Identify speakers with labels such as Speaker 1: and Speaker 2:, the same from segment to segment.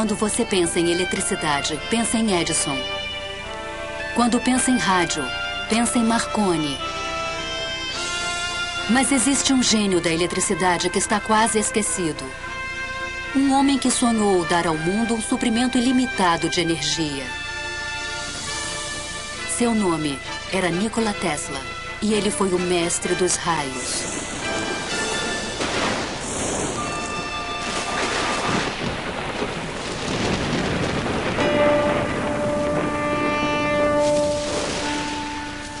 Speaker 1: Quando você pensa em eletricidade, pensa em Edison. Quando pensa em rádio, pensa em Marconi. Mas existe um gênio da eletricidade que está quase esquecido. Um homem que sonhou dar ao mundo um suprimento ilimitado de energia. Seu nome era Nikola Tesla e ele foi o mestre dos raios.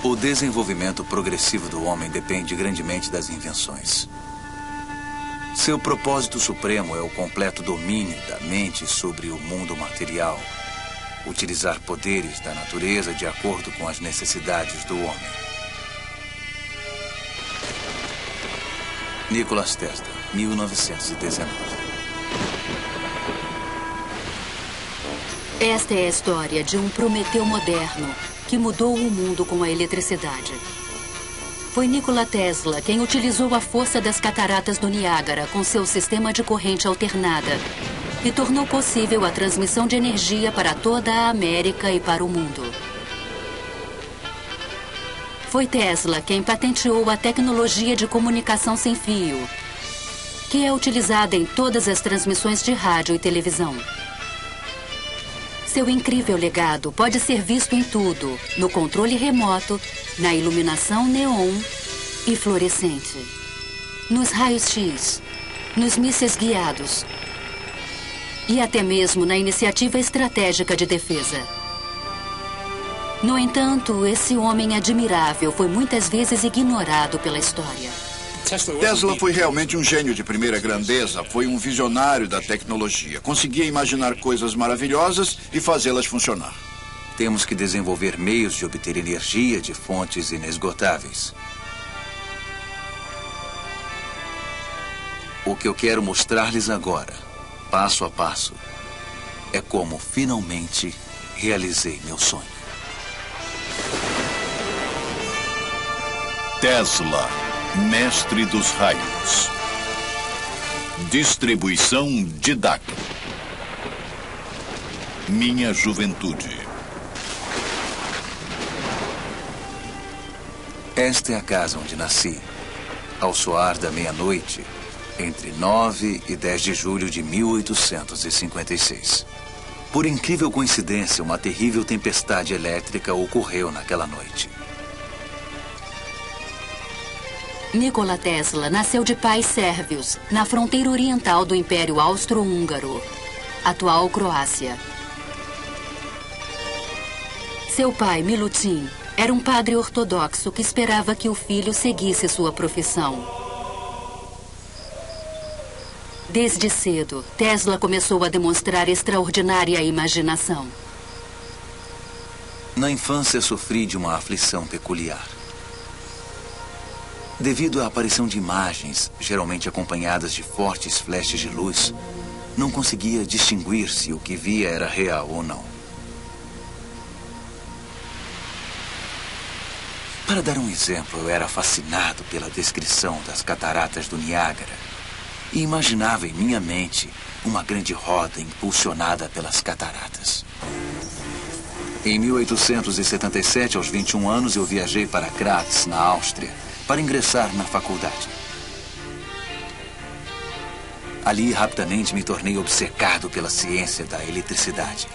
Speaker 2: O desenvolvimento progressivo do homem depende grandemente das invenções. Seu propósito supremo é o completo domínio da mente sobre o mundo material. Utilizar poderes da natureza de acordo com as necessidades do homem. Nikola Tesla, 1919.
Speaker 1: Esta é a história de um Prometeu moderno que mudou o mundo com a eletricidade. Foi Nikola Tesla quem utilizou a força das cataratas do Niágara com seu sistema de corrente alternada e tornou possível a transmissão de energia para toda a América e para o mundo. Foi Tesla quem patenteou a tecnologia de comunicação sem fio, que é utilizada em todas as transmissões de rádio e televisão. Seu incrível legado pode ser visto em tudo, no controle remoto, na iluminação neon e fluorescente, nos raios-x, nos mísseis guiados e até mesmo na iniciativa estratégica de defesa. No entanto, esse homem admirável foi muitas vezes ignorado pela história.
Speaker 3: Tesla foi realmente um gênio de primeira grandeza, foi um visionário da tecnologia. Conseguia imaginar coisas maravilhosas e fazê-las funcionar.
Speaker 2: Temos que desenvolver meios de obter energia de fontes inesgotáveis. O que eu quero mostrar-lhes agora, passo a passo, é como finalmente realizei meu sonho.
Speaker 4: Tesla, mestre dos raios. Distribuição Didac. Minha juventude.
Speaker 2: Esta é a casa onde nasci, ao soar da meia-noite, entre 9 e 10 de julho de 1856. Por incrível coincidência, uma terrível tempestade elétrica ocorreu naquela noite.
Speaker 1: Nikola Tesla nasceu de pais sérvios, na fronteira oriental do Império Austro-Húngaro, atual Croácia. Seu pai, Milutin, era um padre ortodoxo que esperava que o filho seguisse sua profissão. Desde cedo, Tesla começou a demonstrar extraordinária imaginação.
Speaker 2: Na infância, sofri de uma aflição peculiar. Devido à aparição de imagens, geralmente acompanhadas de fortes flashes de luz, não conseguia distinguir se o que via era real ou não. Para dar um exemplo, eu era fascinado pela descrição das cataratas do Niágara e imaginava em minha mente uma grande roda impulsionada pelas cataratas. Em 1877, aos 21 anos, eu viajei para Graz, na Áustria, para ingressar na faculdade. Ali, rapidamente, me tornei obcecado pela ciência da eletricidade.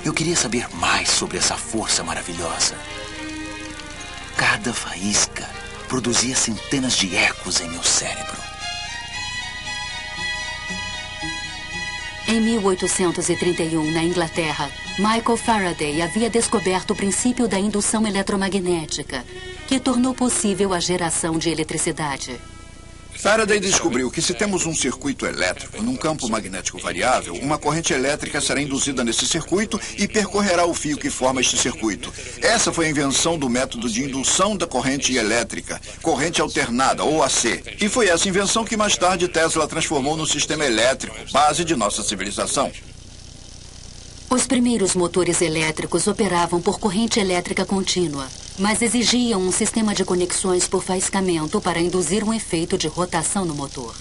Speaker 2: Eu queria saber mais sobre essa força maravilhosa. Cada faísca produzia centenas de ecos em meu cérebro.
Speaker 1: Em 1831, na Inglaterra, Michael Faraday havia descoberto o princípio da indução eletromagnética, que tornou possível a geração de eletricidade.
Speaker 3: Faraday descobriu que se temos um circuito elétrico num campo magnético variável, uma corrente elétrica será induzida nesse circuito e percorrerá o fio que forma este circuito. Essa foi a invenção do método de indução da corrente elétrica, corrente alternada, ou AC. E foi essa invenção que mais tarde Tesla transformou no sistema elétrico, base de nossa civilização.
Speaker 1: Os primeiros motores elétricos operavam por corrente elétrica contínua, mas exigiam um sistema de conexões por faiscamento para induzir um efeito de rotação no motor.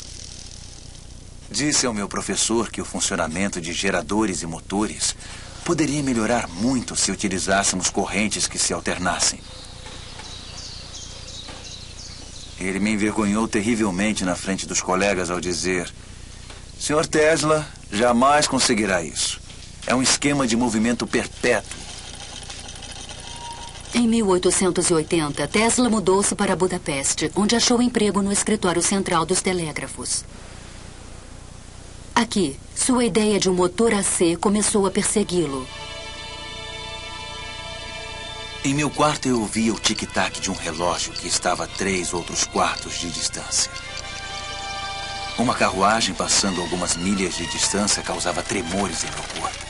Speaker 2: Disse ao meu professor que o funcionamento de geradores e motores poderia melhorar muito se utilizássemos correntes que se alternassem. Ele me envergonhou terrivelmente na frente dos colegas ao dizer: Sr. Tesla jamais conseguirá isso. É um esquema de movimento perpétuo.
Speaker 1: Em 1880, Tesla mudou-se para Budapeste, onde achou emprego no escritório central dos telégrafos. Aqui, sua ideia de um motor AC começou a persegui-lo.
Speaker 2: Em meu quarto eu ouvia o tic-tac de um relógio que estava a 3 outros quartos de distância. Uma carruagem passando algumas milhas de distância causava tremores em meu corpo.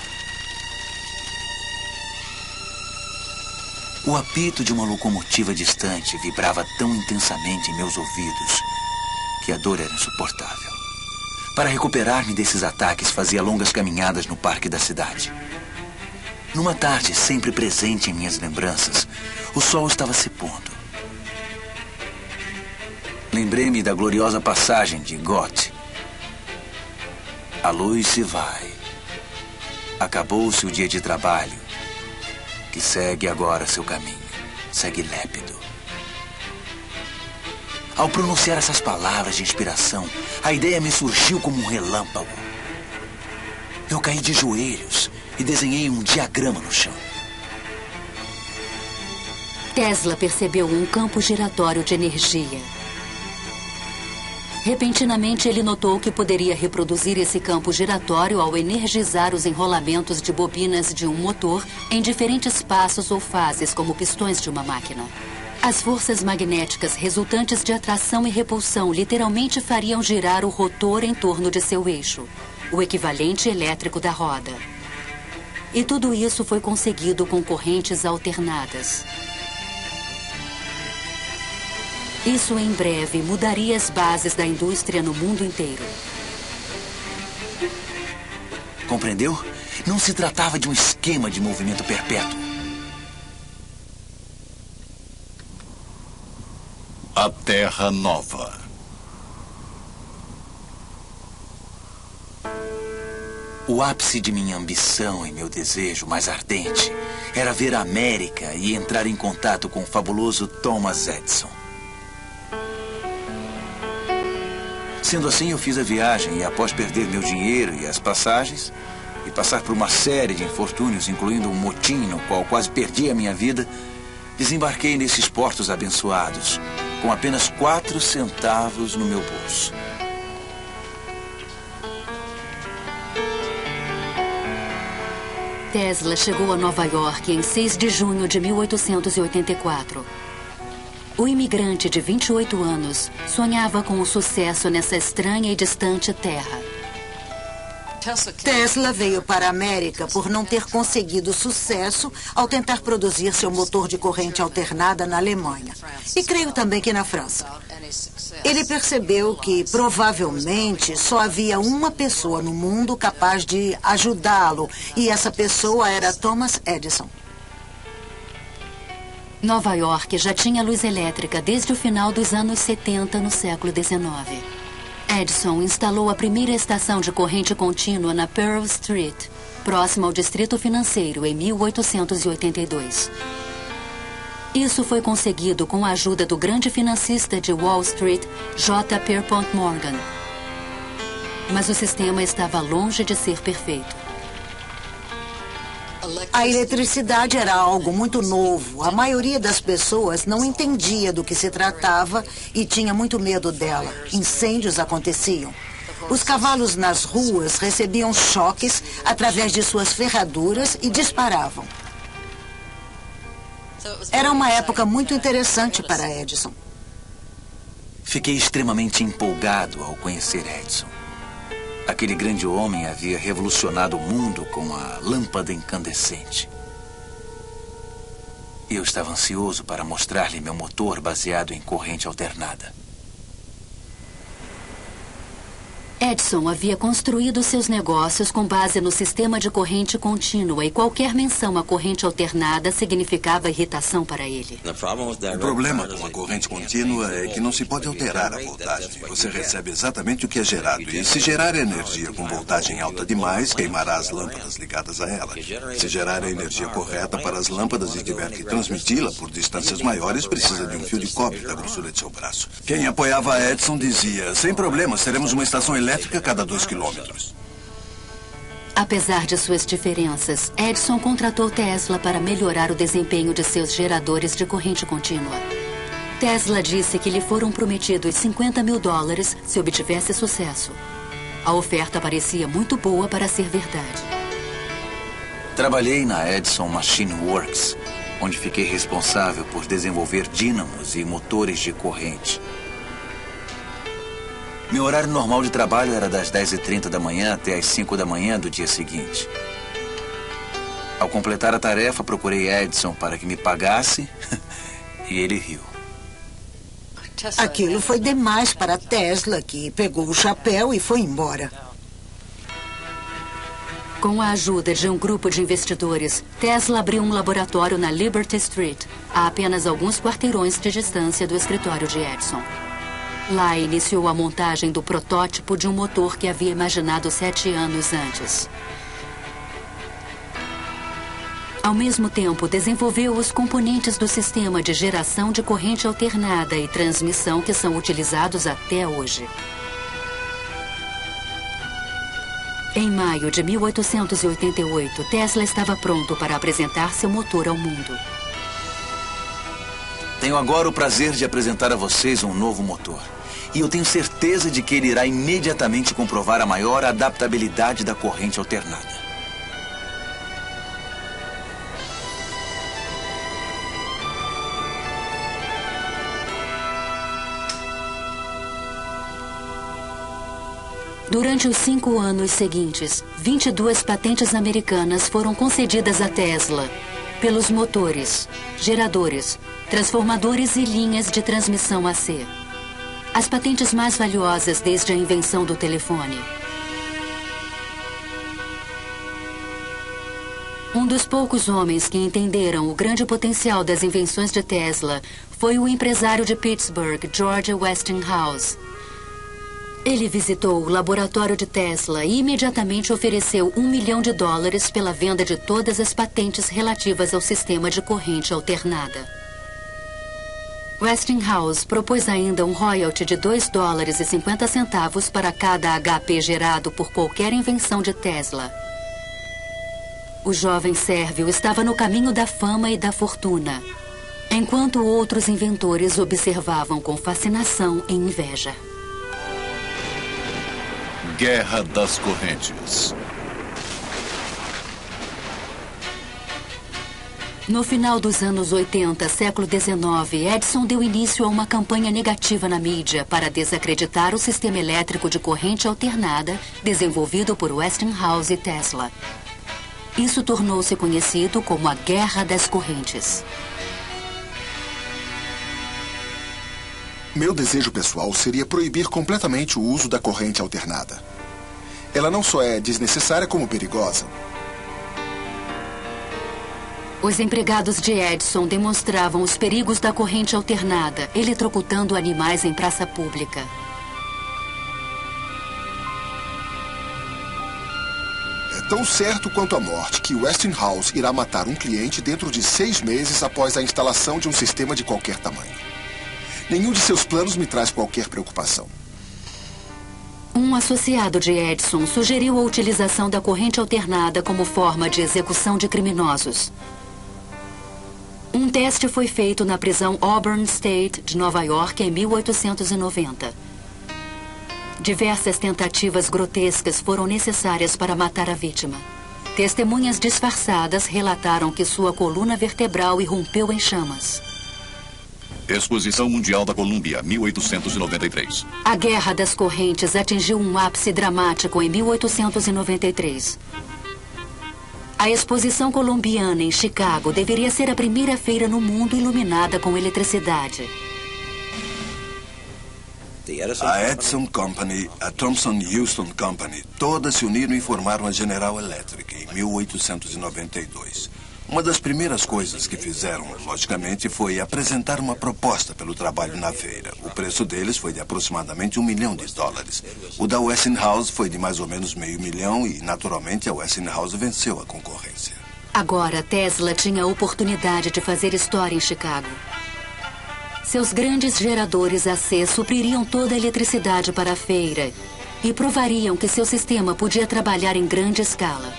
Speaker 2: O apito de uma locomotiva distante vibrava tão intensamente em meus ouvidos que a dor era insuportável. Para recuperar-me desses ataques, fazia longas caminhadas no parque da cidade. Numa tarde sempre presente em minhas lembranças, o sol estava se pondo. Lembrei-me da gloriosa passagem de Goethe. A luz se vai. Acabou-se o dia de trabalho, que segue agora seu caminho. Segue lépido. Ao pronunciar essas palavras de inspiração, a ideia me surgiu como um relâmpago. Eu caí de joelhos e desenhei um diagrama no chão.
Speaker 1: Tesla percebeu um campo giratório de energia. Repentinamente, ele notou que poderia reproduzir esse campo giratório ao energizar os enrolamentos de bobinas de um motor em diferentes passos ou fases, como pistões de uma máquina. As forças magnéticas resultantes de atração e repulsão literalmente fariam girar o rotor em torno de seu eixo, o equivalente elétrico da roda. E tudo isso foi conseguido com correntes alternadas. Isso em breve mudaria as bases da indústria no mundo inteiro.
Speaker 2: Compreendeu? Não se tratava de um esquema de movimento perpétuo.
Speaker 4: A Terra Nova.
Speaker 2: O ápice de minha ambição e meu desejo mais ardente era ver a América e entrar em contato com o fabuloso Thomas Edison. Sendo assim, eu fiz a viagem e, após perder meu dinheiro e as passagens, e passar por uma série de infortúnios, incluindo um motim no qual quase perdi a minha vida, desembarquei nesses portos abençoados, com apenas 4 centavos no meu bolso.
Speaker 1: Tesla chegou a Nova York em 6 de junho de 1884. O imigrante de 28 anos sonhava com o sucesso nessa estranha e distante terra.
Speaker 5: Tesla veio para a América por não ter conseguido sucesso ao tentar produzir seu motor de corrente alternada na Alemanha. E creio também que na França. Ele percebeu que, provavelmente, só havia uma pessoa no mundo capaz de ajudá-lo, e essa pessoa era Thomas Edison.
Speaker 1: Nova York já tinha luz elétrica desde o final dos anos 70 no século XIX. Edison instalou a primeira estação de corrente contínua na Pearl Street, próxima ao Distrito Financeiro, em 1882. Isso foi conseguido com a ajuda do grande financista de Wall Street, J. Pierpont Morgan. Mas o sistema estava longe de ser perfeito.
Speaker 5: A eletricidade era algo muito novo. A maioria das pessoas não entendia do que se tratava e tinha muito medo dela. Incêndios aconteciam. Os cavalos nas ruas recebiam choques através de suas ferraduras e disparavam. Era uma época muito interessante para Edison.
Speaker 2: Fiquei extremamente empolgado ao conhecer Edison. Aquele grande homem havia revolucionado o mundo com a lâmpada incandescente. Eu estava ansioso para mostrar-lhe meu motor baseado em corrente alternada.
Speaker 1: Edison havia construído seus negócios com base no sistema de corrente contínua e qualquer menção à corrente alternada significava irritação para ele.
Speaker 6: O problema com a corrente contínua é que não se pode alterar a voltagem. Você recebe exatamente o que é gerado. E se gerar energia com voltagem alta demais, queimará as lâmpadas ligadas a ela. Se gerar a energia correta para as lâmpadas e tiver que transmiti-la por distâncias maiores, precisa de um fio de cobre da grossura de seu braço. Quem apoiava Edison dizia, sem problemas, teremos uma estação elétrica a cada 2 quilômetros.
Speaker 1: Apesar de suas diferenças, Edison contratou Tesla para melhorar o desempenho de seus geradores de corrente contínua. Tesla disse que lhe foram prometidos $50 mil se obtivesse sucesso. A oferta parecia muito boa para ser verdade.
Speaker 2: Trabalhei na Edison Machine Works, onde fiquei responsável por desenvolver dínamos e motores de corrente. Meu horário normal de trabalho era das 10h30 da manhã até as 5 da manhã do dia seguinte. Ao completar a tarefa, procurei Edison para que me pagasse e ele riu.
Speaker 5: Aquilo foi demais para Tesla, que pegou o chapéu e foi embora.
Speaker 1: Com a ajuda de um grupo de investidores, Tesla abriu um laboratório na Liberty Street, a apenas alguns quarteirões de distância do escritório de Edison. Lá iniciou a montagem do protótipo de um motor que havia imaginado 7 anos antes. Ao mesmo tempo, desenvolveu os componentes do sistema de geração de corrente alternada e transmissão que são utilizados até hoje. Em maio de 1888, Tesla estava pronto para apresentar seu motor ao mundo.
Speaker 2: Tenho agora o prazer de apresentar a vocês um novo motor. E eu tenho certeza de que ele irá imediatamente comprovar a maior adaptabilidade da corrente alternada.
Speaker 1: Durante os 5 anos seguintes, 22 patentes americanas foram concedidas a Tesla pelos motores, geradores, transformadores e linhas de transmissão AC. As patentes mais valiosas desde a invenção do telefone. Um dos poucos homens que entenderam o grande potencial das invenções de Tesla foi o empresário de Pittsburgh, George Westinghouse. Ele visitou o laboratório de Tesla e imediatamente ofereceu $1 milhão pela venda de todas as patentes relativas ao sistema de corrente alternada. Westinghouse propôs ainda um royalty de $2,50 para cada HP gerado por qualquer invenção de Tesla. O jovem sérvio estava no caminho da fama e da fortuna, enquanto outros inventores observavam com fascinação e inveja.
Speaker 4: Guerra das Correntes.
Speaker 1: No final dos anos 80, século XIX, Edison deu início a uma campanha negativa na mídia para desacreditar o sistema elétrico de corrente alternada desenvolvido por Westinghouse e Tesla. Isso tornou-se conhecido como a Guerra das Correntes.
Speaker 7: Meu desejo pessoal seria proibir completamente o uso da corrente alternada. Ela não só é desnecessária como perigosa.
Speaker 1: Os empregados de Edison demonstravam os perigos da corrente alternada, eletrocutando animais em praça pública.
Speaker 7: É tão certo quanto a morte que Westinghouse irá matar um cliente dentro de 6 meses após a instalação de um sistema de qualquer tamanho. Nenhum de seus planos me traz qualquer preocupação.
Speaker 1: Um associado de Edison sugeriu a utilização da corrente alternada como forma de execução de criminosos. Um teste foi feito na prisão Auburn State de Nova York em 1890. Diversas tentativas grotescas foram necessárias para matar a vítima. Testemunhas disfarçadas relataram que sua coluna vertebral irrompeu em chamas.
Speaker 4: Exposição Mundial da Colômbia, 1893.
Speaker 1: A Guerra das Correntes atingiu um ápice dramático em 1893. A Exposição Colombiana em Chicago deveria ser a primeira feira no mundo iluminada com eletricidade.
Speaker 6: A Edison Company, a Thomson Houston Company, todas se uniram e formaram a General Electric em 1892. Uma das primeiras coisas que fizeram, logicamente, foi apresentar uma proposta pelo trabalho na feira. O preço deles foi de aproximadamente $1 milhão. O da Westinghouse foi de mais ou menos $500 mil e, naturalmente, a Westinghouse venceu a concorrência.
Speaker 1: Agora, Tesla tinha a oportunidade de fazer história em Chicago. Seus grandes geradores AC supririam toda a eletricidade para a feira e provariam que seu sistema podia trabalhar em grande escala.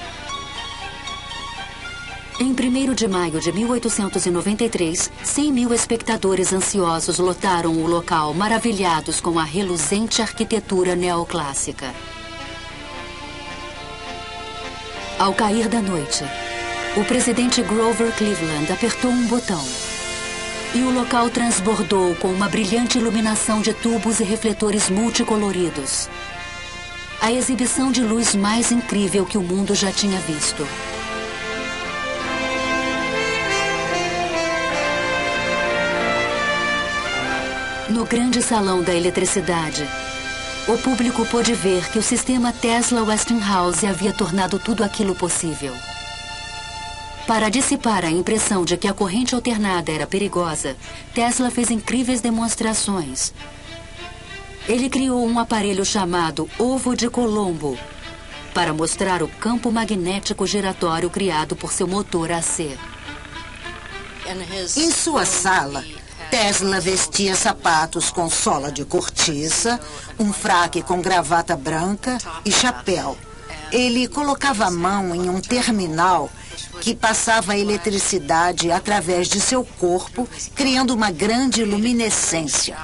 Speaker 1: Em 1º de maio de 1893, 100 mil espectadores ansiosos lotaram o local, maravilhados com a reluzente arquitetura neoclássica. Ao cair da noite, o presidente Grover Cleveland apertou um botão e o local transbordou com uma brilhante iluminação de tubos e refletores multicoloridos. A exibição de luz mais incrível que o mundo já tinha visto. No grande salão da eletricidade, o público pôde ver que o sistema Tesla-Westinghouse havia tornado tudo aquilo possível. Para dissipar a impressão de que a corrente alternada era perigosa, Tesla fez incríveis demonstrações. Ele criou um aparelho chamado Ovo de Colombo para mostrar o campo magnético giratório criado por seu motor AC.
Speaker 5: Em sua sala, Tesla vestia sapatos com sola de cortiça, um fraque com gravata branca e chapéu. Ele colocava a mão em um terminal que passava a eletricidade através de seu corpo, criando uma grande luminescência.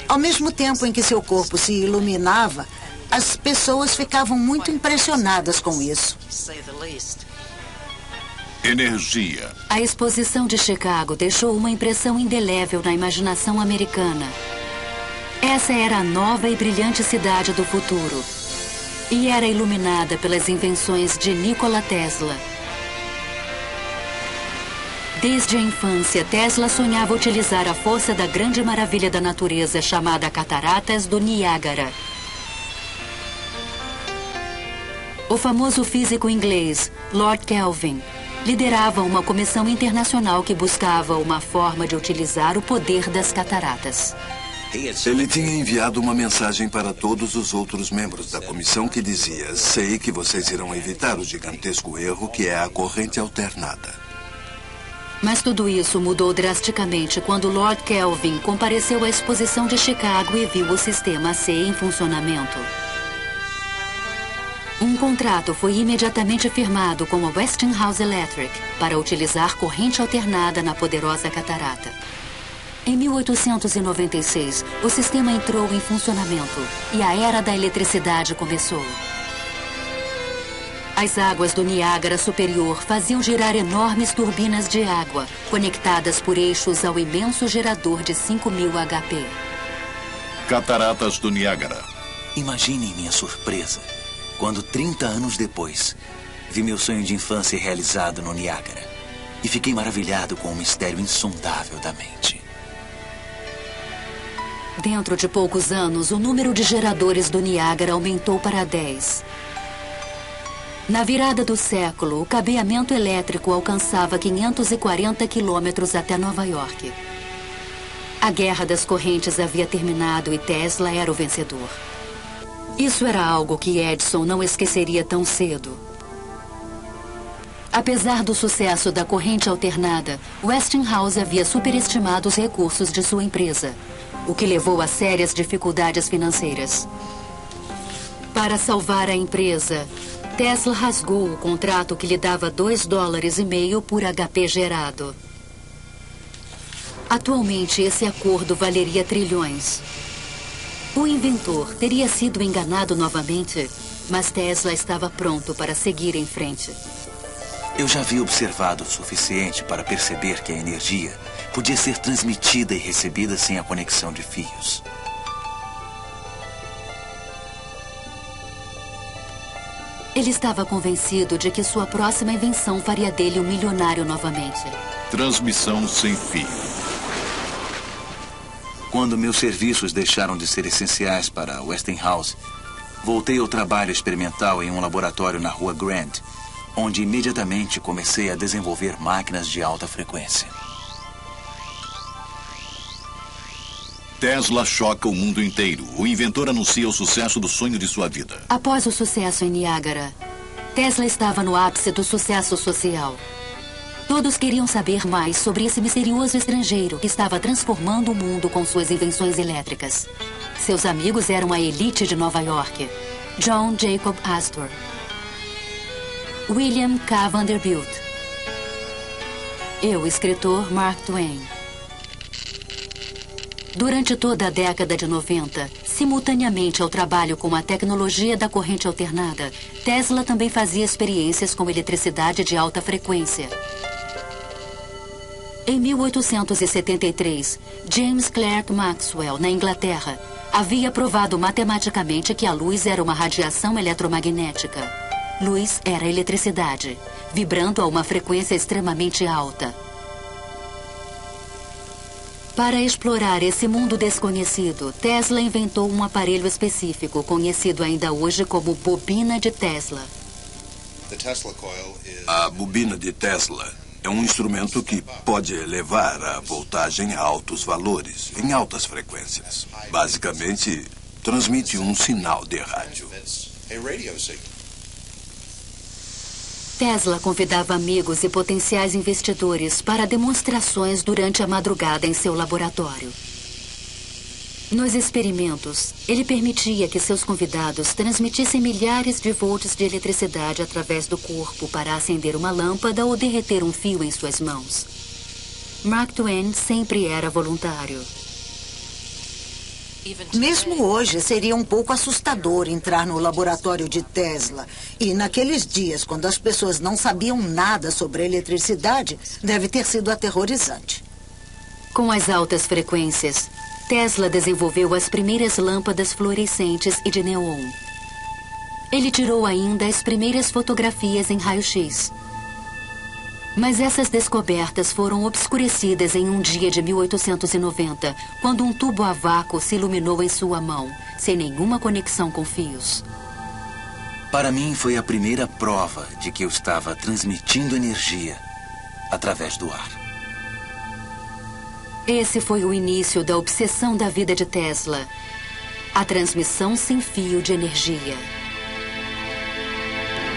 Speaker 5: Ao mesmo tempo em que seu corpo se iluminava, as pessoas ficavam muito impressionadas com isso.
Speaker 4: Energia.
Speaker 1: A exposição de Chicago deixou uma impressão indelével na imaginação americana. Essa era a nova e brilhante cidade do futuro. E era iluminada pelas invenções de Nikola Tesla. Desde a infância, Tesla sonhava utilizar a força da grande maravilha da natureza chamada Cataratas do Niágara. O famoso físico inglês, Lord Kelvin, liderava uma comissão internacional que buscava uma forma de utilizar o poder das cataratas.
Speaker 6: Ele tinha enviado uma mensagem para todos os outros membros da comissão que dizia: sei que vocês irão evitar o gigantesco erro que é a corrente alternada.
Speaker 1: Mas tudo isso mudou drasticamente quando Lord Kelvin compareceu à exposição de Chicago e viu o sistema AC em funcionamento. Um contrato foi imediatamente firmado com a Westinghouse Electric para utilizar corrente alternada na poderosa catarata. Em 1896, o sistema entrou em funcionamento e a era da eletricidade começou. As águas do Niágara Superior faziam girar enormes turbinas de água, conectadas por eixos ao imenso gerador de 5.000 HP.
Speaker 4: Cataratas do Niágara.
Speaker 2: Imaginem minha surpresa quando, 30 anos depois, vi meu sonho de infância realizado no Niágara e fiquei maravilhado com o mistério insondável da mente.
Speaker 1: Dentro de poucos anos, o número de geradores do Niágara aumentou para 10. Na virada do século, o cabeamento elétrico alcançava 540 quilômetros até Nova York. A guerra das correntes havia terminado e Tesla era o vencedor. Isso era algo que Edison não esqueceria tão cedo. Apesar do sucesso da corrente alternada, Westinghouse havia superestimado os recursos de sua empresa, o que levou a sérias dificuldades financeiras. Para salvar a empresa, Tesla rasgou o contrato que lhe dava $2,5 por HP gerado. Atualmente, esse acordo valeria trilhões. O inventor teria sido enganado novamente, mas Tesla estava pronto para seguir em frente.
Speaker 2: Eu já havia observado o suficiente para perceber que a energia podia ser transmitida e recebida sem a conexão de fios.
Speaker 1: Ele estava convencido de que sua próxima invenção faria dele um milionário novamente.
Speaker 4: Transmissão sem fio.
Speaker 2: Quando meus serviços deixaram de ser essenciais para Westinghouse, voltei ao trabalho experimental em um laboratório na rua Grant, onde imediatamente comecei a desenvolver máquinas de alta frequência.
Speaker 4: Tesla choca o mundo inteiro. O inventor anuncia o sucesso do sonho de sua vida.
Speaker 1: Após o sucesso em Niágara, Tesla estava no ápice do sucesso social. Todos queriam saber mais sobre esse misterioso estrangeiro que estava transformando o mundo com suas invenções elétricas. Seus amigos eram a elite de Nova York: John Jacob Astor, William K. Vanderbilt, eu, escritor Mark Twain. Durante toda a década de 90, simultaneamente ao trabalho com a tecnologia da corrente alternada, Tesla também fazia experiências com eletricidade de alta frequência. Em 1873, James Clerk Maxwell, na Inglaterra, havia provado matematicamente que a luz era uma radiação eletromagnética. Luz era eletricidade, vibrando a uma frequência extremamente alta. Para explorar esse mundo desconhecido, Tesla inventou um aparelho específico, conhecido ainda hoje como bobina de Tesla.
Speaker 6: A bobina de Tesla é um instrumento que pode elevar a voltagem a altos valores, em altas frequências. Basicamente, transmite um sinal de rádio.
Speaker 1: Tesla convidava amigos e potenciais investidores para demonstrações durante a madrugada em seu laboratório. Nos experimentos, ele permitia que seus convidados transmitissem milhares de volts de eletricidade através do corpo para acender uma lâmpada ou derreter um fio em suas mãos. Mark Twain sempre era voluntário.
Speaker 5: Mesmo hoje, seria um pouco assustador entrar no laboratório de Tesla. E naqueles dias, quando as pessoas não sabiam nada sobre eletricidade, deve ter sido aterrorizante.
Speaker 1: Com as altas frequências, Tesla desenvolveu as primeiras lâmpadas fluorescentes e de neon. Ele tirou ainda as primeiras fotografias em raio-x. Mas essas descobertas foram obscurecidas em um dia de 1890, quando um tubo a vácuo se iluminou em sua mão, sem nenhuma conexão com fios.
Speaker 2: Para mim, foi a primeira prova de que eu estava transmitindo energia através do ar.
Speaker 1: Esse foi o início da obsessão da vida de Tesla: a transmissão sem fio de energia.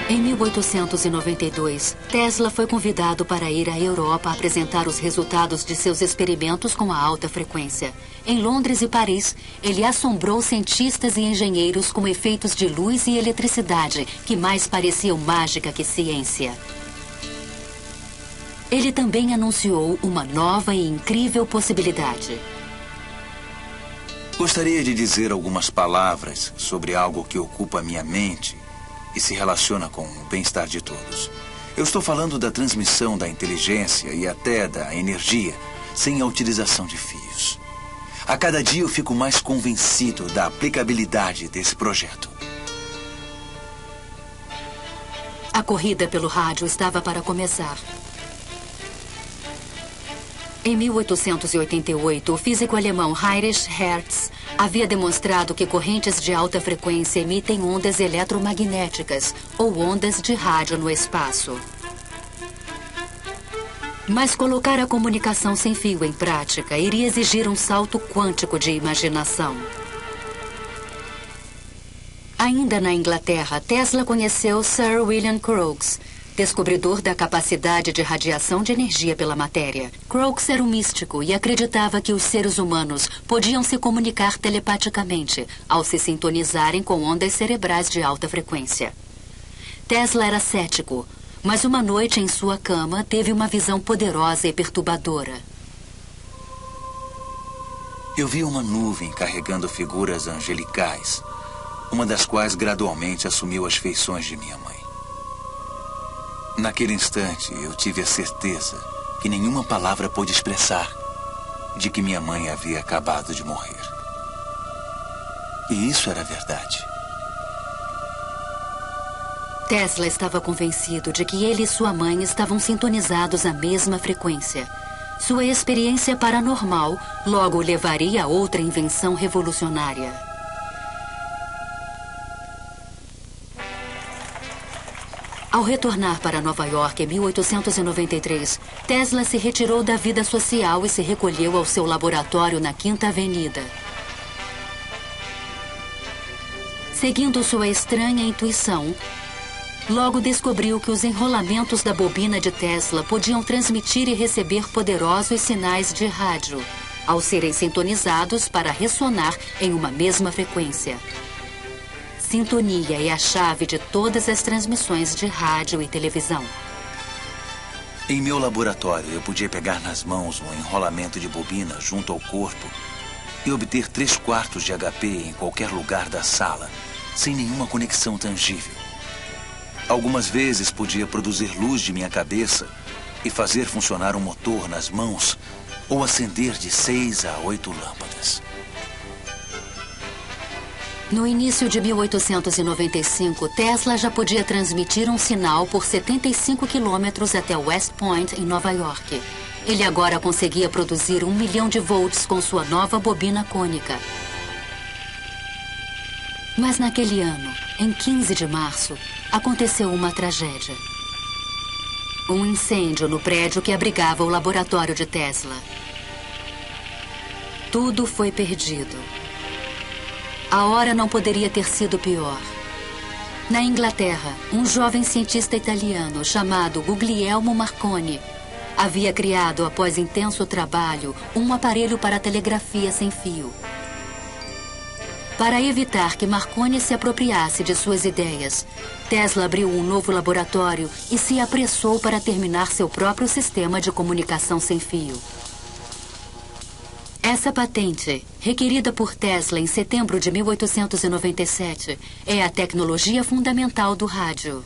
Speaker 1: Em 1892, Tesla foi convidado para ir à Europa apresentar os resultados de seus experimentos com a alta frequência. Em Londres e Paris, ele assombrou cientistas e engenheiros com efeitos de luz e eletricidade que mais pareciam mágica que ciência. Ele também anunciou uma nova e incrível possibilidade.
Speaker 2: Gostaria de dizer algumas palavras sobre algo que ocupa minha mente e se relaciona com o bem-estar de todos. Eu estou falando da transmissão da inteligência e até da energia sem a utilização de fios. A cada dia eu fico mais convencido da aplicabilidade desse projeto.
Speaker 1: A corrida pelo rádio estava para começar. Em 1888, o físico alemão Heinrich Hertz havia demonstrado que correntes de alta frequência emitem ondas eletromagnéticas ou ondas de rádio no espaço. Mas colocar a comunicação sem fio em prática iria exigir um salto quântico de imaginação. Ainda na Inglaterra, Tesla conheceu Sir William Crookes, descobridor da capacidade de radiação de energia pela matéria. Crookes era um místico e acreditava que os seres humanos podiam se comunicar telepaticamente ao se sintonizarem com ondas cerebrais de alta frequência. Tesla era cético, mas uma noite em sua cama teve uma visão poderosa e perturbadora.
Speaker 2: Eu vi uma nuvem carregando figuras angelicais, uma das quais gradualmente assumiu as feições de minha mãe. Naquele instante, eu tive a certeza que nenhuma palavra pôde expressar de que minha mãe havia acabado de morrer. E isso era verdade.
Speaker 1: Tesla estava convencido de que ele e sua mãe estavam sintonizados à mesma frequência. Sua experiência paranormal logo o levaria a outra invenção revolucionária. Ao retornar para Nova York em 1893, Tesla se retirou da vida social e se recolheu ao seu laboratório na Quinta Avenida. Seguindo sua estranha intuição, logo descobriu que os enrolamentos da bobina de Tesla podiam transmitir e receber poderosos sinais de rádio, ao serem sintonizados para ressonar em uma mesma frequência. Sintonia é a chave de todas as transmissões de rádio e televisão.
Speaker 2: Em meu laboratório, eu podia pegar nas mãos um enrolamento de bobina junto ao corpo e obter 3/4 de HP em qualquer lugar da sala, sem nenhuma conexão tangível. Algumas vezes podia produzir luz de minha cabeça e fazer funcionar um motor nas mãos ou acender de 6 a 8 lâmpadas.
Speaker 1: No início de 1895, Tesla já podia transmitir um sinal por 75 quilômetros até West Point, em Nova York. Ele agora conseguia produzir 1 milhão de volts com sua nova bobina cônica. Mas naquele ano, em 15 de março, aconteceu uma tragédia. Um incêndio no prédio que abrigava o laboratório de Tesla. Tudo foi perdido. A hora não poderia ter sido pior. Na Inglaterra, um jovem cientista italiano chamado Guglielmo Marconi havia criado, após intenso trabalho, um aparelho para telegrafia sem fio. Para evitar que Marconi se apropriasse de suas ideias, Tesla abriu um novo laboratório e se apressou para terminar seu próprio sistema de comunicação sem fio. Essa patente, requerida por Tesla em setembro de 1897, é a tecnologia fundamental do rádio.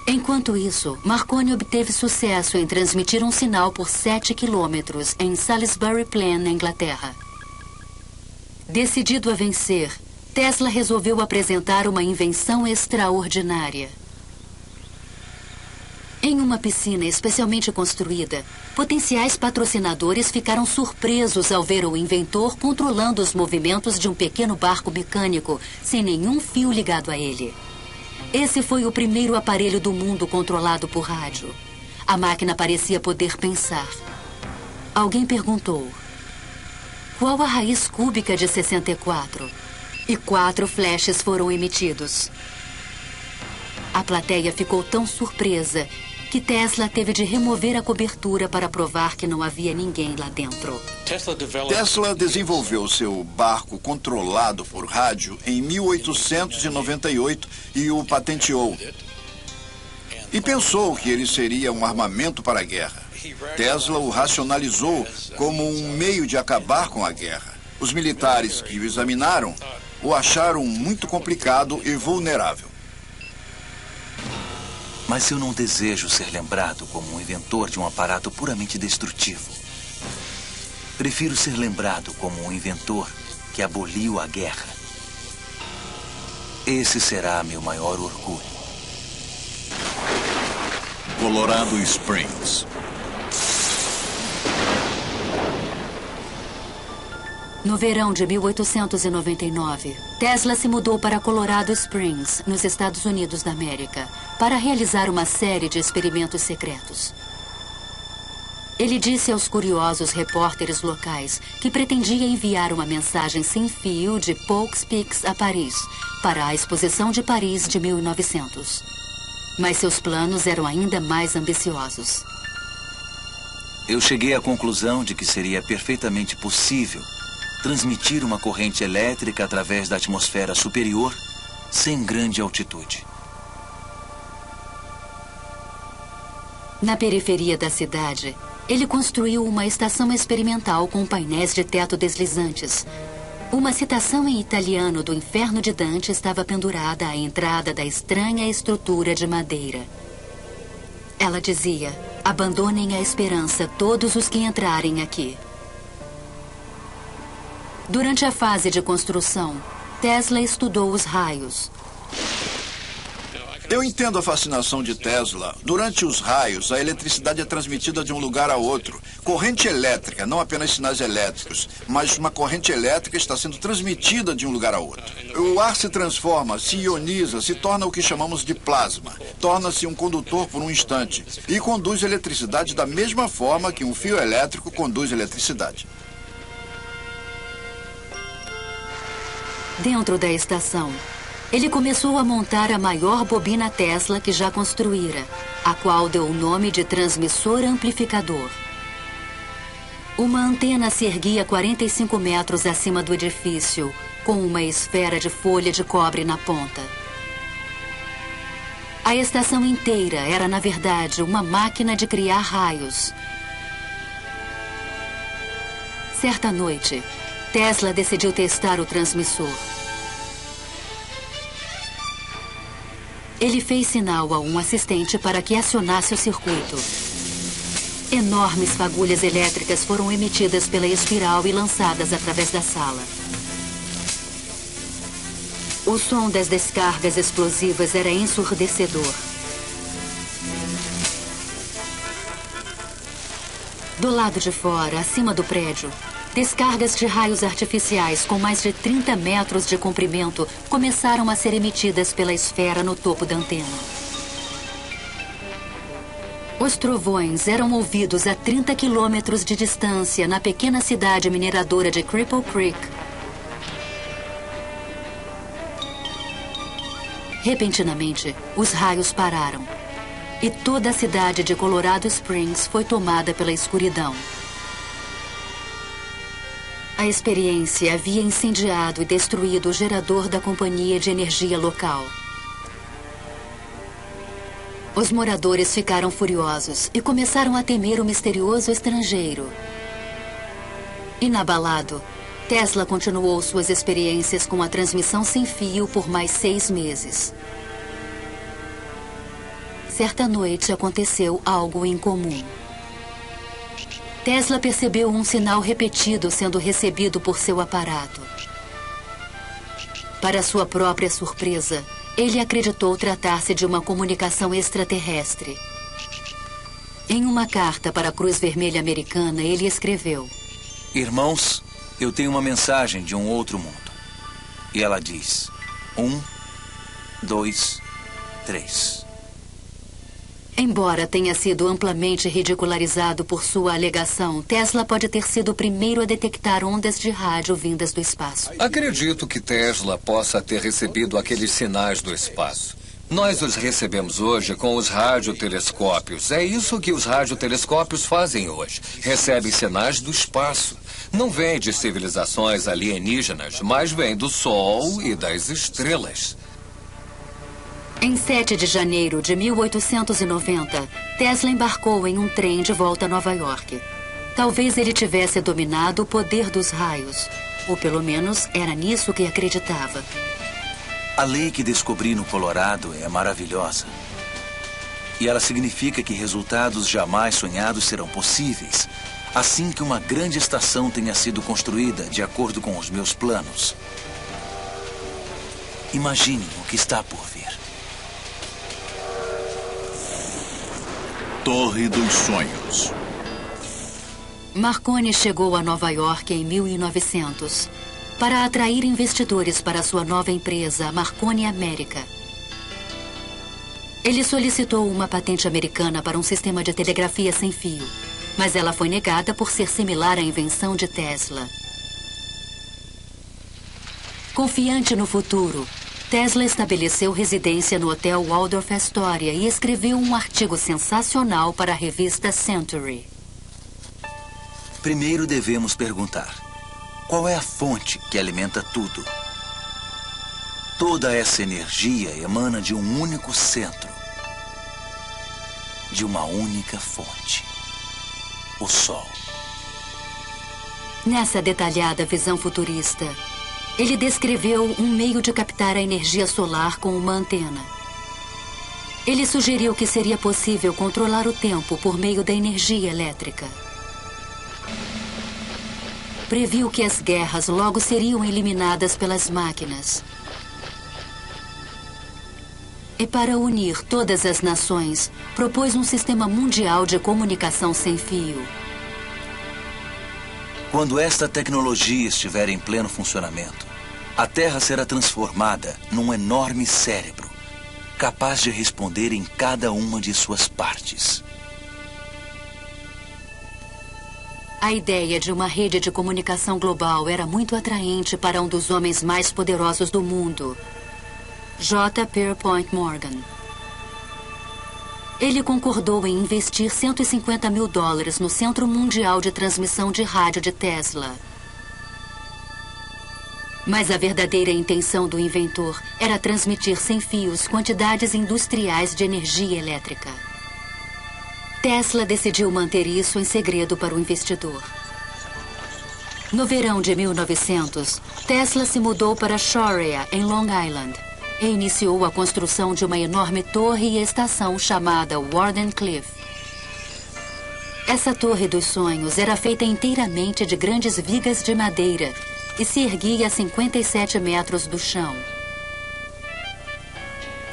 Speaker 1: Enquanto isso, Marconi obteve sucesso em transmitir um sinal por 7 quilômetros em Salisbury Plain, na Inglaterra. Decidido a vencer, Tesla resolveu apresentar uma invenção extraordinária. Em uma piscina especialmente construída, potenciais patrocinadores ficaram surpresos ao ver o inventor controlando os movimentos de um pequeno barco mecânico sem nenhum fio ligado a ele. Esse foi o primeiro aparelho do mundo controlado por rádio. A máquina parecia poder pensar. Alguém perguntou: qual a raiz cúbica de 64? E 4 flashes foram emitidos. A plateia ficou tão surpresa que Tesla teve de remover a cobertura para provar que não havia ninguém lá dentro.
Speaker 3: Tesla desenvolveu seu barco controlado por rádio em 1898 e o patenteou. E pensou que ele seria um armamento para a guerra. Tesla o racionalizou como um meio de acabar com a guerra. Os militares que o examinaram o acharam muito complicado e vulnerável.
Speaker 2: Mas eu não desejo ser lembrado como um inventor de um aparato puramente destrutivo. Prefiro ser lembrado como um inventor que aboliu a guerra. Esse será meu maior orgulho.
Speaker 4: Colorado Springs.
Speaker 1: No verão de 1899, Tesla se mudou para Colorado Springs, nos Estados Unidos da América, para realizar uma série de experimentos secretos. Ele disse aos curiosos repórteres locais que pretendia enviar uma mensagem sem fio de Poughkeepsie Peaks a Paris, para a Exposição de Paris de 1900. Mas seus planos eram ainda mais ambiciosos.
Speaker 2: Eu cheguei à conclusão de que seria perfeitamente possível transmitir uma corrente elétrica através da atmosfera superior sem grande altitude.
Speaker 1: Na periferia da cidade, ele construiu uma estação experimental com painéis de teto deslizantes. Uma citação em italiano do Inferno de Dante estava pendurada à entrada da estranha estrutura de madeira. Ela dizia: abandonem a esperança todos os que entrarem aqui. Durante a fase de construção, Tesla estudou os raios.
Speaker 3: Eu entendo a fascinação de Tesla. Durante os raios, a eletricidade é transmitida de um lugar a outro. Corrente elétrica, não apenas sinais elétricos, mas uma corrente elétrica está sendo transmitida de um lugar a outro. O ar se transforma, se ioniza, se torna o que chamamos de plasma. Torna-se um condutor por um instante e conduz eletricidade da mesma forma que um fio elétrico conduz eletricidade.
Speaker 1: Dentro da estação, ele começou a montar a maior bobina Tesla que já construíra, a qual deu o nome de transmissor amplificador. Uma antena se erguia 45 metros acima do edifício, com uma esfera de folha de cobre na ponta. A estação inteira era, na verdade, uma máquina de criar raios. Certa noite, Tesla decidiu testar o transmissor. Ele fez sinal a um assistente para que acionasse o circuito. Enormes fagulhas elétricas foram emitidas pela espiral e lançadas através da sala. O som das descargas explosivas era ensurdecedor. Do lado de fora, acima do prédio, descargas de raios artificiais com mais de 30 metros de comprimento começaram a ser emitidas pela esfera no topo da antena. Os trovões eram ouvidos a 30 quilômetros de distância na pequena cidade mineradora de Cripple Creek. Repentinamente, os raios pararam e toda a cidade de Colorado Springs foi tomada pela escuridão. A experiência havia incendiado e destruído o gerador da companhia de energia local. Os moradores ficaram furiosos e começaram a temer o misterioso estrangeiro. Inabalado, Tesla continuou suas experiências com a transmissão sem fio por mais 6 meses. Certa noite aconteceu algo incomum. Tesla percebeu um sinal repetido sendo recebido por seu aparato. Para sua própria surpresa, ele acreditou tratar-se de uma comunicação extraterrestre. Em uma carta para a Cruz Vermelha Americana, ele escreveu:
Speaker 2: Irmãos, eu tenho uma mensagem de um outro mundo. E ela diz: 1, 2, 3.
Speaker 1: Embora tenha sido amplamente ridicularizado por sua alegação, Tesla pode ter sido o primeiro a detectar ondas de rádio vindas do espaço.
Speaker 8: Acredito que Tesla possa ter recebido aqueles sinais do espaço. Nós os recebemos hoje com os radiotelescópios. É isso que os radiotelescópios fazem hoje. Recebem sinais do espaço. Não vêm de civilizações alienígenas, mas vêm do Sol e das estrelas.
Speaker 1: Em 7 de janeiro de 1890, Tesla embarcou em um trem de volta a Nova York. Talvez ele tivesse dominado o poder dos raios, ou pelo menos era nisso que acreditava.
Speaker 2: A lei que descobri no Colorado é maravilhosa. E ela significa que resultados jamais sonhados serão possíveis, assim que uma grande estação tenha sido construída de acordo com os meus planos. Imaginem o que está por vir.
Speaker 4: Torre dos Sonhos.
Speaker 1: Marconi chegou a Nova York em 1900 para atrair investidores para sua nova empresa, a Marconi América. Ele solicitou uma patente americana para um sistema de telegrafia sem fio, mas ela foi negada por ser similar à invenção de Tesla. Confiante no futuro, Tesla estabeleceu residência no Hotel Waldorf Astoria e escreveu um artigo sensacional para a revista Century.
Speaker 2: Primeiro devemos perguntar: qual é a fonte que alimenta tudo? Toda essa energia emana de um único centro, de uma única fonte: o Sol.
Speaker 1: Nessa detalhada visão futurista, ele descreveu um meio de captar a energia solar com uma antena. Ele sugeriu que seria possível controlar o tempo por meio da energia elétrica. Previu que as guerras logo seriam eliminadas pelas máquinas. E para unir todas as nações, propôs um sistema mundial de comunicação sem fio.
Speaker 2: Quando esta tecnologia estiver em pleno funcionamento, a Terra será transformada num enorme cérebro, capaz de responder em cada uma de suas partes.
Speaker 1: A ideia de uma rede de comunicação global era muito atraente para um dos homens mais poderosos do mundo, J. Pierpont Morgan. Ele concordou em investir $150 mil no Centro Mundial de Transmissão de Rádio de Tesla. Mas a verdadeira intenção do inventor era transmitir sem fios quantidades industriais de energia elétrica. Tesla decidiu manter isso em segredo para o investidor. No verão de 1900, Tesla se mudou para Sharia, em Long Island, e iniciou a construção de uma enorme torre e estação chamada Wardenclyffe. Essa torre dos sonhos era feita inteiramente de grandes vigas de madeira e se erguia a 57 metros do chão.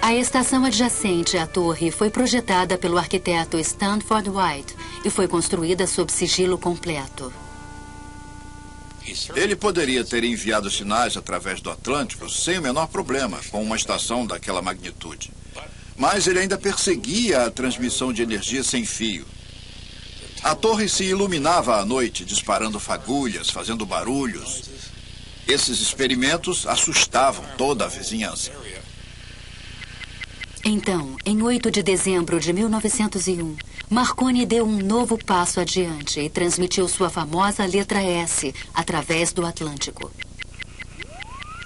Speaker 1: A estação adjacente à torre foi projetada pelo arquiteto Stanford White e foi construída sob sigilo completo.
Speaker 3: Ele poderia ter enviado sinais através do Atlântico sem o menor problema, com uma estação daquela magnitude. Mas ele ainda perseguia a transmissão de energia sem fio. A torre se iluminava à noite, disparando fagulhas, fazendo barulhos. Esses experimentos assustavam toda a vizinhança.
Speaker 1: Então, em 8 de dezembro de 1901, Marconi deu um novo passo adiante e transmitiu sua famosa letra S através do Atlântico.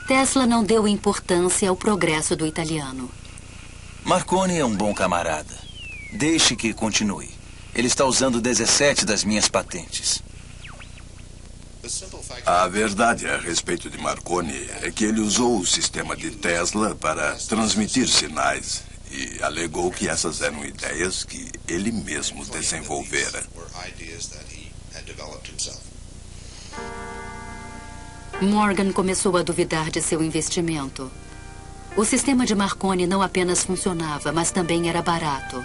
Speaker 1: Tesla não deu importância ao progresso do italiano.
Speaker 2: Marconi é um bom camarada. Deixe que continue. Ele está usando 17 das minhas patentes.
Speaker 6: A verdade a respeito de Marconi é que ele usou o sistema de Tesla para transmitir sinais e alegou que essas eram ideias que ele mesmo desenvolvera.
Speaker 1: Morgan começou a duvidar de seu investimento. O sistema de Marconi não apenas funcionava, mas também era barato.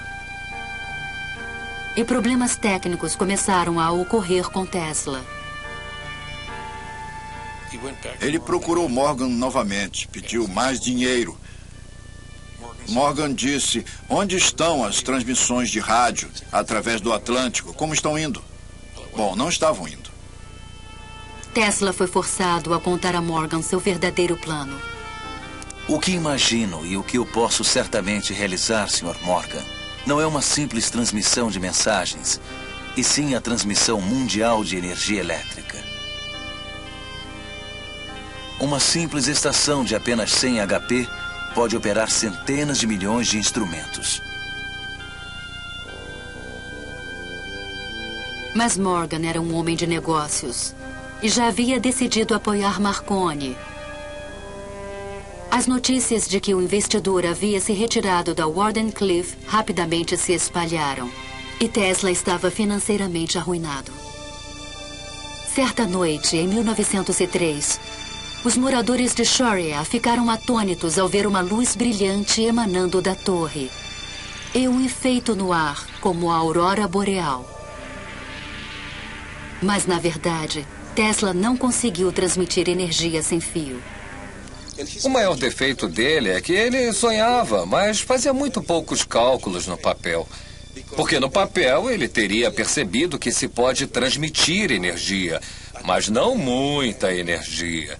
Speaker 1: E problemas técnicos começaram a ocorrer com Tesla.
Speaker 3: Ele procurou Morgan novamente, pediu mais dinheiro. Morgan disse: onde estão as transmissões de rádio através do Atlântico? Como estão indo? Bom, não estavam indo.
Speaker 1: Tesla foi forçado a contar a Morgan seu verdadeiro plano.
Speaker 2: O que imagino e o que eu posso certamente realizar, Sr. Morgan, não é uma simples transmissão de mensagens, e sim a transmissão mundial de energia elétrica. Uma simples estação de apenas 100 HP pode operar centenas de milhões de instrumentos.
Speaker 1: Mas Morgan era um homem de negócios e já havia decidido apoiar Marconi. As notícias de que o investidor havia se retirado da Wardenclyffe rapidamente se espalharam e Tesla estava financeiramente arruinado. Certa noite, em 1903, os moradores de Sharia ficaram atônitos ao ver uma luz brilhante emanando da torre e um efeito no ar como a aurora boreal. Mas, na verdade, Tesla não conseguiu transmitir energia sem fio.
Speaker 8: O maior defeito dele é que ele sonhava, mas fazia muito poucos cálculos no papel. Porque no papel ele teria percebido que se pode transmitir energia, mas não muita energia.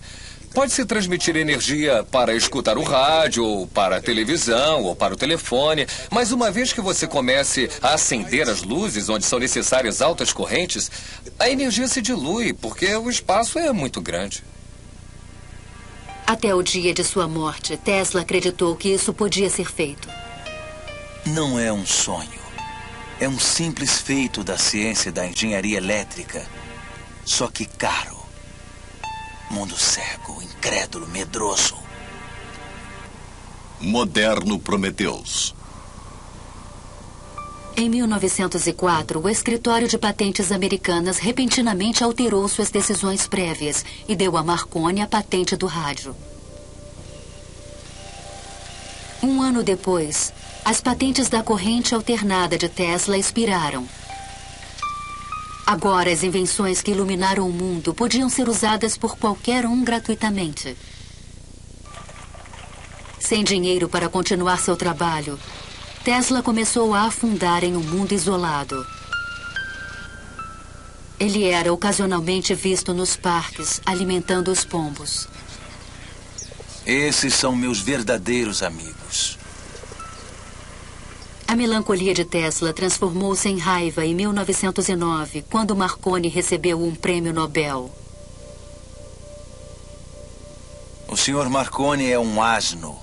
Speaker 8: Pode-se transmitir energia para escutar o rádio, ou para a televisão, ou para o telefone, mas uma vez que você comece a acender as luzes onde são necessárias altas correntes, a energia se dilui, porque o espaço é muito grande.
Speaker 1: Até o dia de sua morte, Tesla acreditou que isso podia ser feito.
Speaker 2: Não é um sonho. É um simples feito da ciência da engenharia elétrica, só que caro. Mundo cego, incrédulo, medroso.
Speaker 4: Moderno Prometheus.
Speaker 1: Em 1904, o escritório de patentes americanas repentinamente alterou suas decisões prévias e deu a Marconi a patente do rádio. Um ano depois, as patentes da corrente alternada de Tesla expiraram. Agora, as invenções que iluminaram o mundo podiam ser usadas por qualquer um gratuitamente. Sem dinheiro para continuar seu trabalho, Tesla começou a afundar em um mundo isolado. Ele era ocasionalmente visto nos parques, alimentando os pombos.
Speaker 2: Esses são meus verdadeiros amigos.
Speaker 1: A melancolia de Tesla transformou-se em raiva em 1909, quando Marconi recebeu um prêmio Nobel.
Speaker 2: O Sr. Marconi é um asno.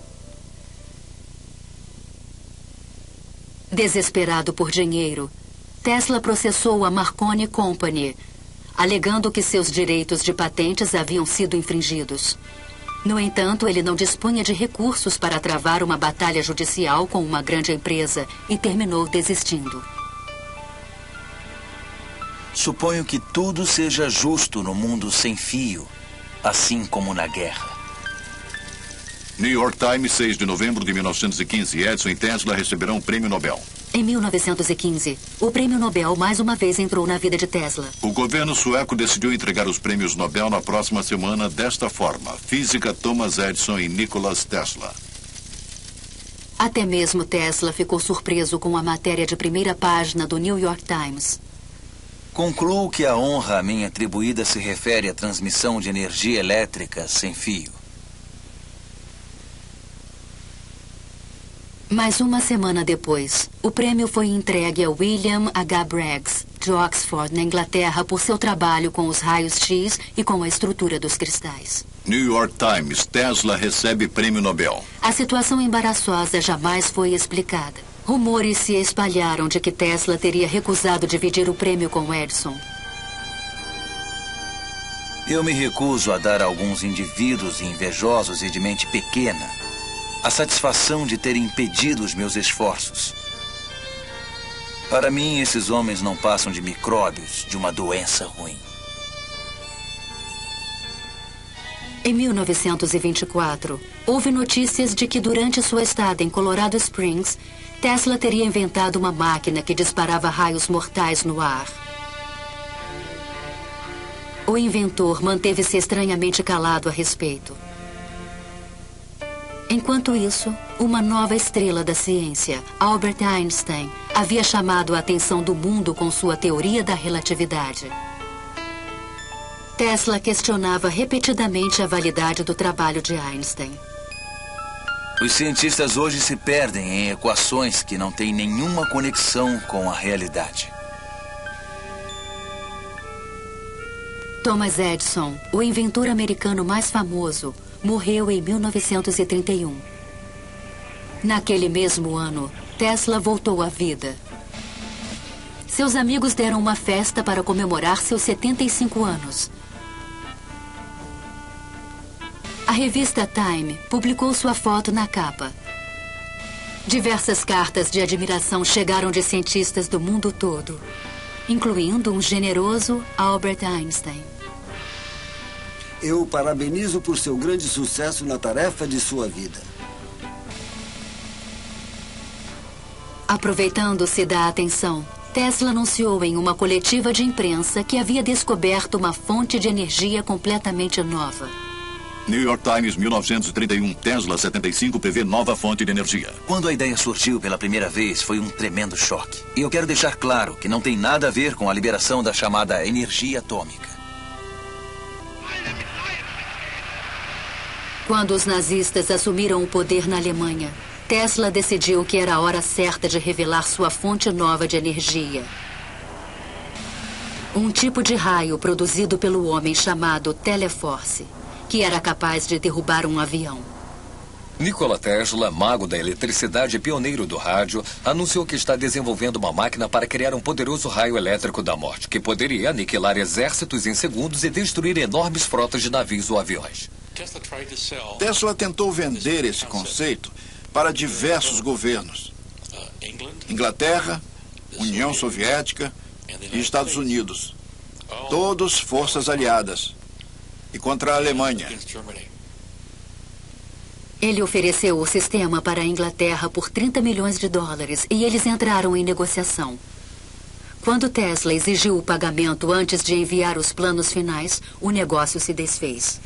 Speaker 1: Desesperado por dinheiro, Tesla processou a Marconi Company, alegando que seus direitos de patentes haviam sido infringidos. No entanto, ele não dispunha de recursos para travar uma batalha judicial com uma grande empresa e terminou desistindo.
Speaker 2: Suponho que tudo seja justo no mundo sem fio, assim como na guerra.
Speaker 4: New York Times, 6 de novembro de 1915. Edison e Tesla receberão o prêmio Nobel.
Speaker 1: Em 1915, o prêmio Nobel mais uma vez entrou na vida de Tesla.
Speaker 4: O governo sueco decidiu entregar os prêmios Nobel na próxima semana desta forma: Física, Thomas Edison e Nikola Tesla.
Speaker 1: Até mesmo Tesla ficou surpreso com a matéria de primeira página do New York Times.
Speaker 2: Concluo que a honra a mim atribuída se refere à transmissão de energia elétrica sem fio.
Speaker 1: Mas uma semana depois, o prêmio foi entregue a William H. Braggs, de Oxford, na Inglaterra, por seu trabalho com os raios X e com a estrutura dos cristais.
Speaker 4: New York Times, Tesla recebe prêmio Nobel.
Speaker 1: A situação embaraçosa jamais foi explicada. Rumores se espalharam de que Tesla teria recusado dividir o prêmio com Edison.
Speaker 2: Eu me recuso a dar a alguns indivíduos invejosos e de mente pequena a satisfação de ter impedido os meus esforços. Para mim, esses homens não passam de micróbios de uma doença ruim.
Speaker 1: Em 1924, houve notícias de que durante sua estada em Colorado Springs, Tesla teria inventado uma máquina que disparava raios mortais no ar. O inventor manteve-se estranhamente calado a respeito. Enquanto isso, uma nova estrela da ciência, Albert Einstein, havia chamado a atenção do mundo com sua teoria da relatividade. Tesla questionava repetidamente a validade do trabalho de Einstein.
Speaker 2: Os cientistas hoje se perdem em equações que não têm nenhuma conexão com a realidade.
Speaker 1: Thomas Edison, o inventor americano mais famoso, morreu em 1931. Naquele mesmo ano, Tesla voltou à vida. Seus amigos deram uma festa para comemorar seus 75 anos. A revista Time publicou sua foto na capa. Diversas cartas de admiração chegaram de cientistas do mundo todo, incluindo um generoso Albert Einstein.
Speaker 9: Eu o parabenizo por seu grande sucesso na tarefa de sua vida.
Speaker 1: Aproveitando-se da atenção, Tesla anunciou em uma coletiva de imprensa que havia descoberto uma fonte de energia completamente nova.
Speaker 4: New York Times, 1931. Tesla 75 prevê nova fonte de energia.
Speaker 2: Quando a ideia surgiu pela primeira vez, foi um tremendo choque. E eu quero deixar claro que não tem nada a ver com a liberação da chamada energia atômica.
Speaker 1: Quando os nazistas assumiram o poder na Alemanha, Tesla decidiu que era a hora certa de revelar sua fonte nova de energia. Um tipo de raio produzido pelo homem chamado Teleforce, que era capaz de derrubar um avião.
Speaker 8: Nikola Tesla, mago da eletricidade e pioneiro do rádio, anunciou que está desenvolvendo uma máquina para criar um poderoso raio elétrico da morte, que poderia aniquilar exércitos em segundos e destruir enormes frotas de navios ou aviões.
Speaker 3: Tesla tentou vender esse conceito para diversos governos. Inglaterra, União Soviética e Estados Unidos. Todos forças aliadas. E contra a Alemanha.
Speaker 1: Ele ofereceu o sistema para a Inglaterra por 30 milhões de dólares e eles entraram em negociação. Quando Tesla exigiu o pagamento antes de enviar os planos finais, o negócio se desfez.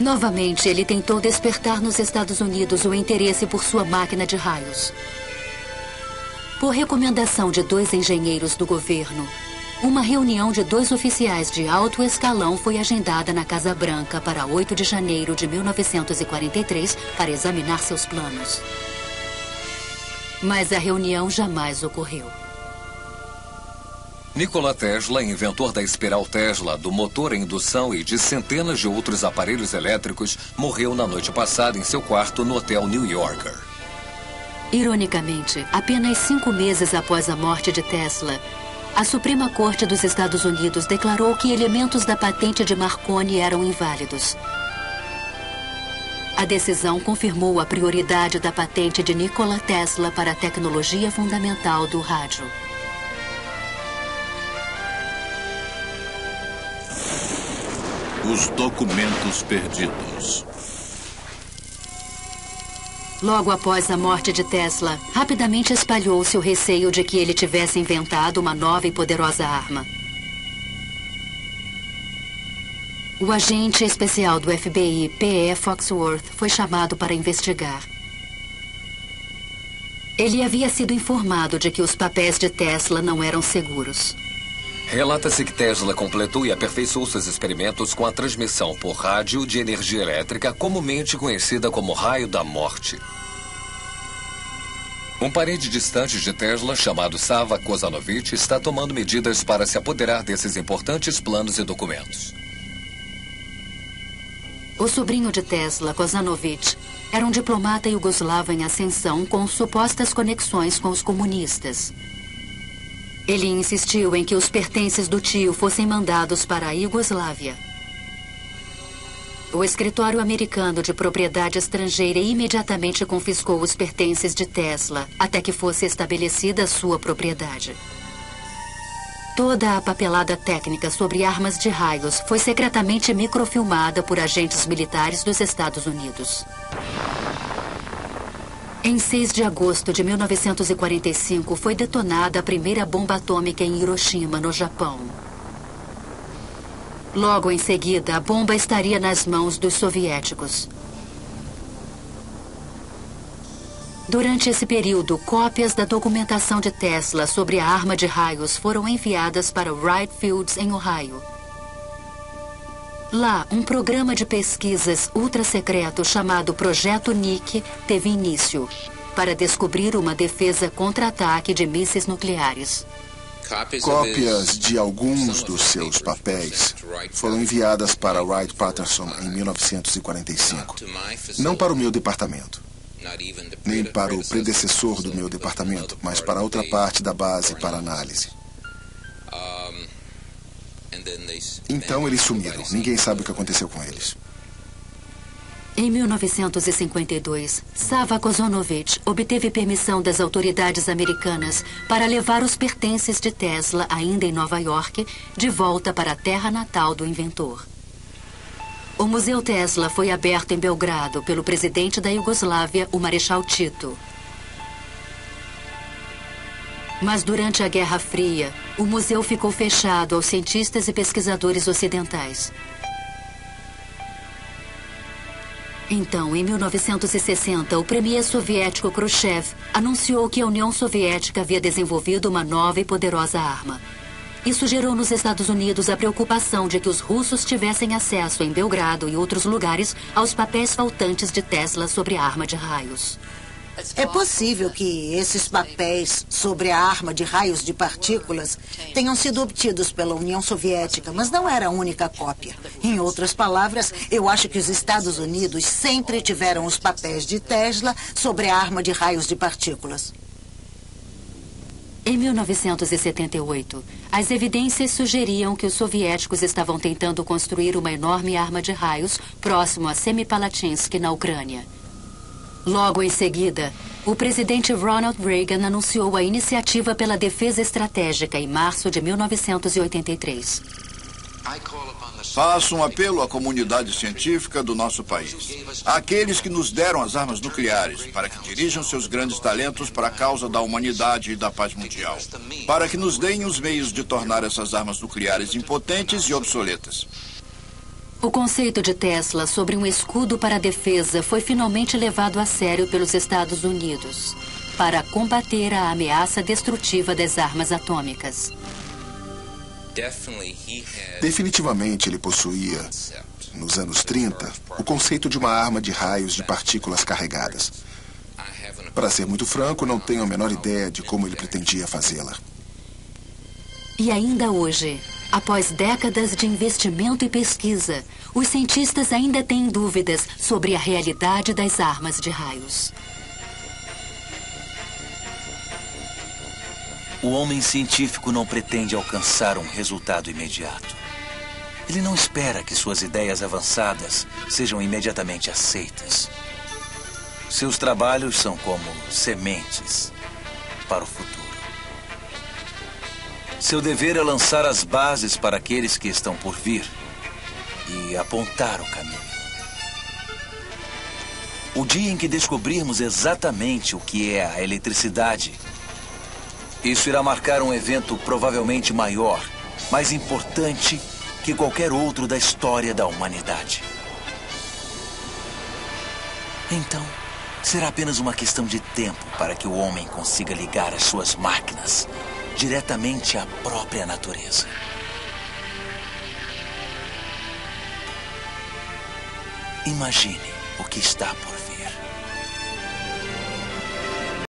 Speaker 1: Novamente, ele tentou despertar nos Estados Unidos o interesse por sua máquina de raios. Por recomendação de 2 engenheiros do governo, uma reunião de 2 oficiais de alto escalão foi agendada na Casa Branca para 8 de janeiro de 1943 para examinar seus planos. Mas a reunião jamais ocorreu.
Speaker 8: Nikola Tesla, inventor da espiral Tesla, do motor a indução e de centenas de outros aparelhos elétricos, morreu na noite passada em seu quarto no Hotel New Yorker.
Speaker 1: Ironicamente, apenas 5 meses após a morte de Tesla, a Suprema Corte dos Estados Unidos declarou que elementos da patente de Marconi eram inválidos. A decisão confirmou a prioridade da patente de Nikola Tesla para a tecnologia fundamental do rádio.
Speaker 4: Os documentos perdidos.
Speaker 1: Logo após a morte de Tesla, rapidamente espalhou-se o receio de que ele tivesse inventado uma nova e poderosa arma. O agente especial do FBI, P.E. Foxworth, foi chamado para investigar. Ele havia sido informado de que os papéis de Tesla não eram seguros.
Speaker 8: Relata-se que Tesla completou e aperfeiçoou seus experimentos com a transmissão por rádio de energia elétrica, comumente conhecida como raio da morte. Um parente distante de Tesla, chamado Sava Kozanovich, está tomando medidas para se apoderar desses importantes planos e documentos.
Speaker 1: O sobrinho de Tesla, Kozanovich, era um diplomata iugoslavo em ascensão com supostas conexões com os comunistas. Ele insistiu em que os pertences do tio fossem mandados para a Iugoslávia. O escritório americano de propriedade estrangeira imediatamente confiscou os pertences de Tesla, até que fosse estabelecida sua propriedade. Toda a papelada técnica sobre armas de raios foi secretamente microfilmada por agentes militares dos Estados Unidos. Em 6 de agosto de 1945, foi detonada a primeira bomba atômica em Hiroshima, no Japão. Logo em seguida, a bomba estaria nas mãos dos soviéticos. Durante esse período, cópias da documentação de Tesla sobre a arma de raios foram enviadas para Wright Fields, em Ohio. Lá, um programa de pesquisas ultra-secreto chamado Projeto Nick teve início para descobrir uma defesa contra-ataque de mísseis nucleares.
Speaker 7: Cópias de alguns dos seus papéis foram enviadas para Wright Patterson em 1945. Não para o meu departamento, nem para o predecessor do meu departamento, mas para outra parte da base para análise. Então eles sumiram. Ninguém sabe o que aconteceu com eles.
Speaker 1: Em 1952, Sava Kozanovich obteve permissão das autoridades americanas para levar os pertences de Tesla, ainda em Nova York, de volta para a terra natal do inventor. O Museu Tesla foi aberto em Belgrado pelo presidente da Iugoslávia, o Marechal Tito. Mas durante a Guerra Fria, o museu ficou fechado aos cientistas e pesquisadores ocidentais. Então, em 1960, o premier soviético Khrushchev anunciou que a União Soviética havia desenvolvido uma nova e poderosa arma. Isso gerou nos Estados Unidos a preocupação de que os russos tivessem acesso em Belgrado e outros lugares aos papéis faltantes de Tesla sobre a arma de raios.
Speaker 5: É possível que esses papéis sobre a arma de raios de partículas tenham sido obtidos pela União Soviética, mas não era a única cópia. Em outras palavras, eu acho que os Estados Unidos sempre tiveram os papéis de Tesla sobre a arma de raios de partículas.
Speaker 1: Em 1978, as evidências sugeriam que os soviéticos estavam tentando construir uma enorme arma de raios próximo a Semipalatinsk, na Ucrânia. Logo em seguida, o presidente Ronald Reagan anunciou a Iniciativa pela Defesa Estratégica em março de 1983.
Speaker 3: Faço um apelo à comunidade científica do nosso país, àqueles que nos deram as armas nucleares, para que dirijam seus grandes talentos para a causa da humanidade e da paz mundial, para que nos deem os meios de tornar essas armas nucleares impotentes e obsoletas.
Speaker 1: O conceito de Tesla sobre um escudo para a defesa foi finalmente levado a sério pelos Estados Unidos para combater a ameaça destrutiva das armas atômicas.
Speaker 7: Definitivamente ele possuía, nos anos 30, o conceito de uma arma de raios de partículas carregadas. Para ser muito franco, não tenho a menor ideia de como ele pretendia fazê-la.
Speaker 1: E ainda hoje, após décadas de investimento e pesquisa, os cientistas ainda têm dúvidas sobre a realidade das armas de raios.
Speaker 2: O homem científico não pretende alcançar um resultado imediato. Ele não espera que suas ideias avançadas sejam imediatamente aceitas. Seus trabalhos são como sementes para o futuro. Seu dever é lançar as bases para aqueles que estão por vir e apontar o caminho. O dia em que descobrirmos exatamente o que é a eletricidade, isso irá marcar um evento provavelmente maior, mais importante que qualquer outro da história da humanidade. Então, será apenas uma questão de tempo para que o homem consiga ligar as suas máquinas diretamente à própria natureza. Imagine o que está por vir.